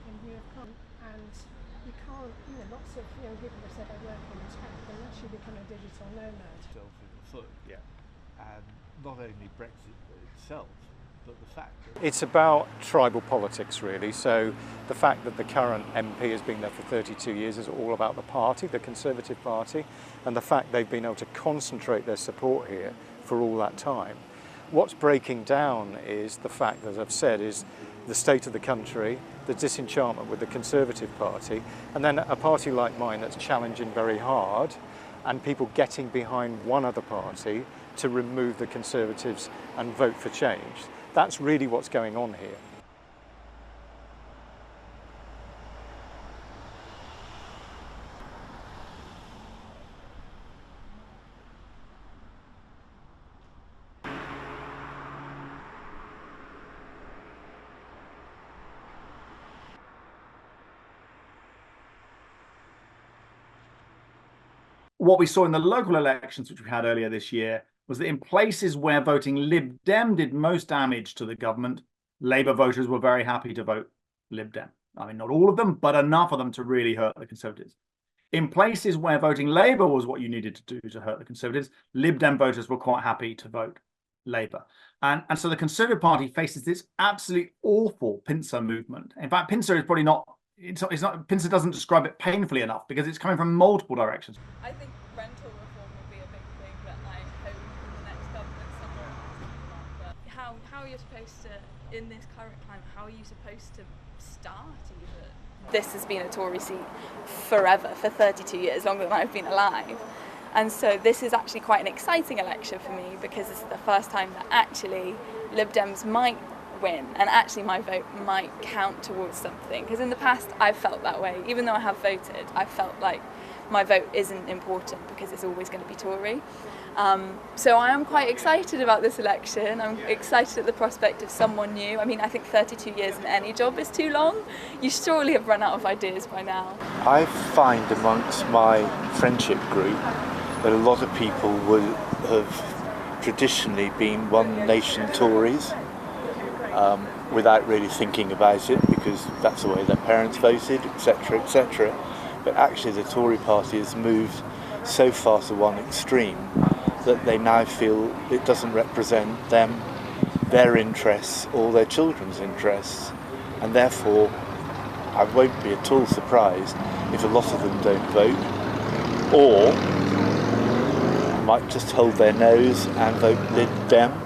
in view of common, and you can't, lots of young people have said they work in tech unless you become a digital nomad. Self in the foot, yeah. And not only Brexit itself, but the fact that it's about tribal politics, really. So the fact that the current MP has been there for 32 years is all about the party, the Conservative Party, and the fact they've been able to concentrate their support here for all that time. What's breaking down is the fact, as I've said, is the state of the country, the disenchantment with the Conservative Party, and then a party like mine that's challenging very hard, and people getting behind one other party to remove the Conservatives and vote for change. That's really what's going on here. What we saw in the local elections, which we had earlier this year, was that in places where voting Lib Dem did most damage to the government, Labour voters were very happy to vote Lib Dem. I mean, not all of them, but enough of them to really hurt the Conservatives. In places where voting Labour was what you needed to do to hurt the Conservatives, Lib Dem voters were quite happy to vote Labour. And so the Conservative Party faces this absolutely awful pincer movement. In fact, pincer is probably not, pincer doesn't describe it painfully enough because it's coming from multiple directions. I think rental reform will be a big thing that I hope in the next government somewhere else. But how are you supposed to, in this current climate, how are you supposed to start even? This has been a Tory seat forever, for 32 years, longer than I've been alive. And so this is actually quite an exciting election for me because this is the first time that actually Lib Dems might win and actually my vote might count towards something. Because in the past I've felt that way. Even though I have voted, I felt like my vote isn't important because it's always going to be Tory. So I am quite excited about this election. I'm excited at the prospect of someone new. I mean, I think 32 years in any job is too long. You surely have run out of ideas by now. I find amongst my friendship group that a lot of people have traditionally been One Nation Tories without really thinking about it because that's the way their parents voted, etc., etc. But actually the Tory party has moved so far to one extreme that they now feel it doesn't represent them, their interests or their children's interests, and therefore I won't be at all surprised if a lot of them don't vote or might just hold their nose and vote Lib Dem.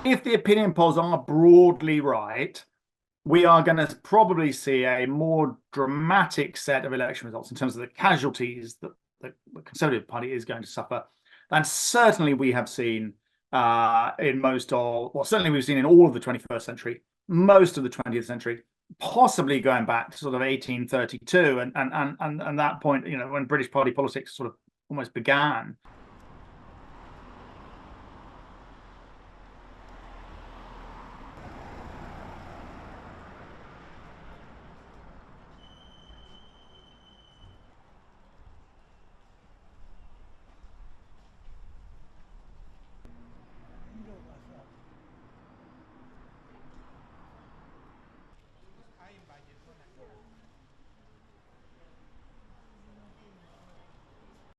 If the opinion polls are broadly right, we are going to probably see a more dramatic set of election results in terms of the casualties that the Conservative Party is going to suffer. And certainly we have seen in most of, well, certainly we've seen in all of the 21st century, most of the 20th century, possibly going back to sort of 1832 and that point, when British party politics sort of almost began.